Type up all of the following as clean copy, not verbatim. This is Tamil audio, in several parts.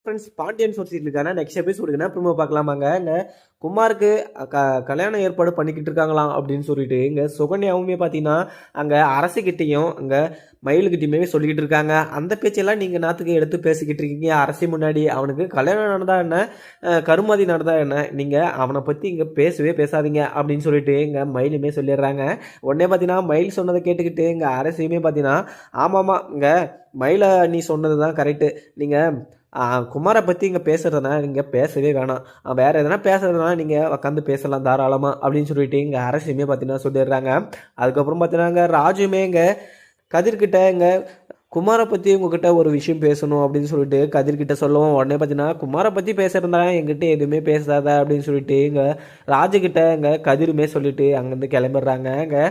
ஃப்ரெண்ட்ஸ் பாண்டியன் சொசைட்டிக்கான நெக்ஸ்ட் எபிசோடுக்குன்னா ப்ரோமோ பார்க்கலாமாங்க. இங்கே குமாருக்கு கல்யாணம் ஏற்பாடு பண்ணிக்கிட்டு இருக்காங்களாம் அப்படின்னு சொல்லிட்டு இங்கே சுகன்யாவுமே பார்த்தீங்கன்னா அங்கே அரசுக்கிட்டையும் அங்கே மயிலுக்கிட்டையுமே சொல்லிக்கிட்டு இருக்காங்க. அந்த பேச்செல்லாம் நீங்கள் நாத்துக்கு எடுத்து பேசிக்கிட்டு இருக்கீங்க. அரசி முன்னாடி அவனுக்கு கல்யாணம் நடந்தா என்ன, கருமாதி நடந்தா என்ன, நீங்கள் அவனை பற்றி இங்கே பேசவே பேசாதீங்க அப்படின்னு சொல்லிட்டு இங்கே மயிலுமே சொல்லிடுறாங்க. உடனே பார்த்தீங்கன்னா மயில் சொன்னதை கேட்டுக்கிட்டு இங்கே அரசியுமே பார்த்தீங்கன்னா ஆமாம்மா இங்கே மயிலை நீ சொன்னது தான் கரெக்டு. நீங்கள் குமாரை பற்றி இங்கே பேசுகிறதுனா நீங்கள் பேசவே வேணாம், வேறு எதனா பேசுகிறதுனா நீங்கள் உட்காந்து பேசலாம் தாராளமாக அப்படின்னு சொல்லிட்டு இங்கே அரசியுமே பார்த்தீங்கன்னா சொல்லிடுறாங்க. அதுக்கப்புறம் பார்த்தீங்கன்னா இங்கே ராஜுமே இங்கே கதிர்கிட்ட இங்கே குமாரை பற்றி உங்ககிட்ட ஒரு விஷயம் பேசணும் அப்படின்னு சொல்லிட்டு கதிர்கிட்ட சொல்லவும் உடனே பார்த்தீங்கன்னா குமாரை பற்றி பேசுகிறதா என்கிட்ட எதுவுமே பேசாத அப்படின்னு சொல்லிட்டு இங்கே ராஜுக்கிட்ட இங்கே கதிருமே சொல்லிட்டு அங்கேருந்து கிளம்பிடுறாங்க. இங்கே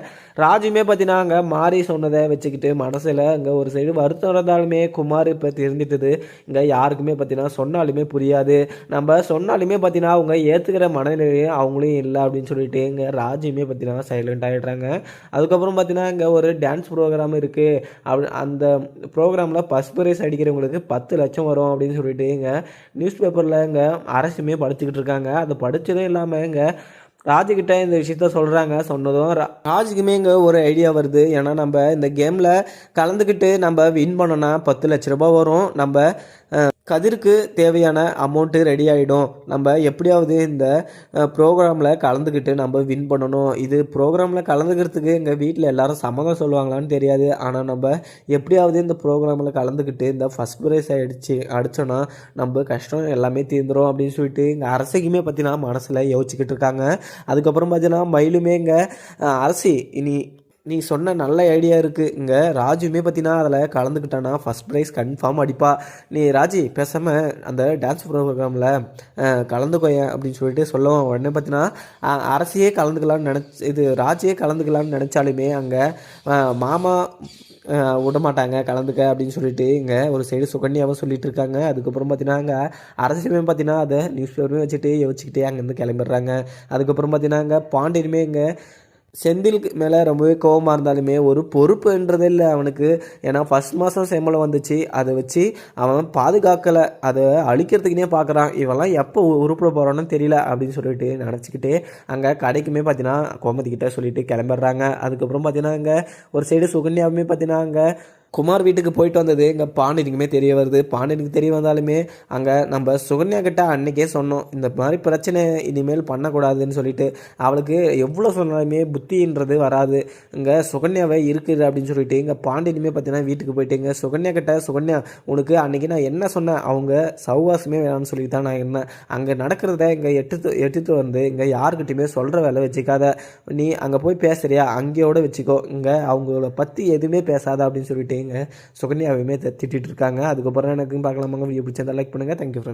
ராஜுமே பார்த்தீங்கன்னா அங்கே மாறி சொன்னதை வச்சுக்கிட்டு மனசில் இங்கே ஒரு சைடு வருத்தம் இருந்தாலுமே குமார் இப்போ தெரிஞ்சிட்டது இங்கே யாருக்குமே பார்த்தீங்கன்னா சொன்னாலுமே புரியாது. நம்ம சொன்னாலுமே பார்த்தீங்கன்னா அவங்க ஏற்றுக்கிற மனநிலையும் அவங்களும் இல்லை அப்படின்னு சொல்லிட்டு இங்கே ராஜுமே பார்த்தீங்கன்னா சைலண்ட் ஆகிடுறாங்க. அதுக்கப்புறம் பார்த்தீங்கன்னா இங்கே ஒரு டான்ஸ் ப்ரோக்ராம் இருக்குது. அந்த ப்ரோக்ராமில் ஃபஸ்ட் ப்ரைஸ் அடிக்கிறவங்களுக்கு 10 லட்சம் வரும் அப்படின்னு சொல்லிட்டு இங்கே நியூஸ் பேப்பரில் இங்கே அரசுமே படிச்சுக்கிட்டு இருக்காங்க. அது படித்ததும் இல்லாமல் இங்கே ராஜுக்கிட்ட இந்த விஷயத்த சொல்கிறாங்க. சொன்னதும் ராஜுக்குமே இங்கே ஒரு ஐடியா வருது. ஏன்னா நம்ம இந்த கேமில் கலந்துக்கிட்டு நம்ம வின் பண்ணோன்னா 10 லட்ச ரூபா வரும். நம்ம கதிருக்கு தேவையான அமௌண்ட்டு ரெடி ஆகிடும். நம்ம எப்படியாவது இந்த ப்ரோக்ராமில் கலந்துக்கிட்டு நம்ம வின் பண்ணணும். இது ப்ரோக்ராமில் கலந்துக்கிறதுக்கு எங்கள் வீட்டில் எல்லோரும் சம்மதம் சொல்லுவாங்களான்னு தெரியாது. ஆனால் நம்ம எப்படியாவது இந்த ப்ரோக்ராமில் கலந்துக்கிட்டு இந்த ஃபஸ்ட் ப்ரைஸ் அடித்தோன்னா நம்ம கஷ்டம் எல்லாமே தீர்ந்துடும் அப்படின்னு சொல்லிட்டு இங்கே அரசிக்குமே பார்த்தீங்கன்னா மனசில் யோசிச்சுக்கிட்டு இருக்காங்க. அதுக்கப்புறம் பார்த்தீங்கன்னா மயிலுமே இங்கே அரசி நீ சொன்ன நல்ல ஐடியா இருக்குது. இங்கே ராஜுமே பார்த்தீங்கன்னா அதில் கலந்துக்கிட்டானா ஃபஸ்ட் ப்ரைஸ் கன்ஃபார்ம் அடிப்பா. நீ ராஜி பேசாமல் அந்த டான்ஸ் ப்ரோக்ராமில் கலந்துக்கோயேன் அப்படின்னு சொல்லிட்டு சொல்லவும் உடனே பார்த்தீங்கன்னா அரசியே கலந்துக்கலான்னு ராஜியே கலந்துக்கலான்னு நினச்சாலுமே அங்கே மாமா விடமாட்டாங்க கலந்துக்க அப்படின்னு சொல்லிட்டு இங்கே ஒரு சைடு சுகன்யாவும் சொல்லிட்டு இருக்காங்க. அதுக்கப்புறம் பார்த்தீங்கன்னா அங்கே அரசியலுமே பார்த்தீங்கன்னா அதை நியூஸ் பேப்பருமே வச்சுட்டு யோசிச்சுக்கிட்டே அங்கேருந்து கிளம்பிடுறாங்க. அதுக்கப்புறம் பார்த்தீங்கன்னா அங்கே பாண்டியனுமே இங்கே செந்திலுக்கு மேலே ரொம்பவே கோபமாக இருந்தாலுமே ஒரு பொறுப்புன்றதே இல்லை அவனுக்கு. ஏன்னா ஃபஸ்ட் மாதம் சம்பளம் வந்துச்சு, அதை வச்சு அவன் பாதுகாக்கலை, அதை அழிக்கிறதுக்குனே பார்க்குறான். இவெல்லாம் எப்போ உருப்பிட போகிறான்னு தெரியல அப்படின்னு சொல்லிட்டு நினச்சிக்கிட்டே அங்கே கடைக்குமே பார்த்தீங்கன்னா கோமதிக்கிட்ட சொல்லிட்டு கிளம்பிடுறாங்க. அதுக்கப்புறம் பார்த்தீங்கன்னா அங்கே ஒரு சைடு சுகன்யாவுமே பார்த்தீங்கன்னா அங்கே குமார் வீட்டுக்கு போயிட்டு வந்தது எங்கள் பாண்டியனுக்குமே தெரிய வருது. பாண்டியனுக்கு தெரிய வந்தாலுமே அங்கே நம்ம சுகன்யா கிட்ட அன்றைக்கே சொன்னோம் இந்த மாதிரி பிரச்சனை இனிமேல் பண்ணக்கூடாதுன்னு சொல்லிட்டு. அவளுக்கு எவ்வளோ சொன்னாலுமே புத்தின்றது வராது. இங்கே சுகன்யாவை இருக்குது அப்படின்னு சொல்லிட்டு இங்கே பாண்டியனுமே பார்த்தீங்கன்னா வீட்டுக்கு போயிட்டு இங்கே சுகன்யா கிட்ட சுகன்யா உனக்கு அன்றைக்கி நான் என்ன சொன்னேன், அவங்க சௌவாசமே வேணாம்னு சொல்லி தான் நான் என்ன அங்கே நடக்கிறத இங்கே எடுத்துட்டு வந்து இங்கே யாருக்கிட்டையுமே சொல்கிற வேலை வச்சுக்காத, நீ அங்கே போய் பேசுகிறியா அங்கேயோட வச்சுக்கோ, இங்கே அவங்கள பற்றி எதுவுமே பேசாத அப்படின்னு சொல்லிட்டு சுகன்யாவையுமே திட்டிட்டு இருக்காங்க. அதுக்கப்புறம் எனக்கு பார்க்கலாமாங்க. வீடியோ பிடிச்சிருந்தா லைக் பண்ணுங்கள். Thank you friends.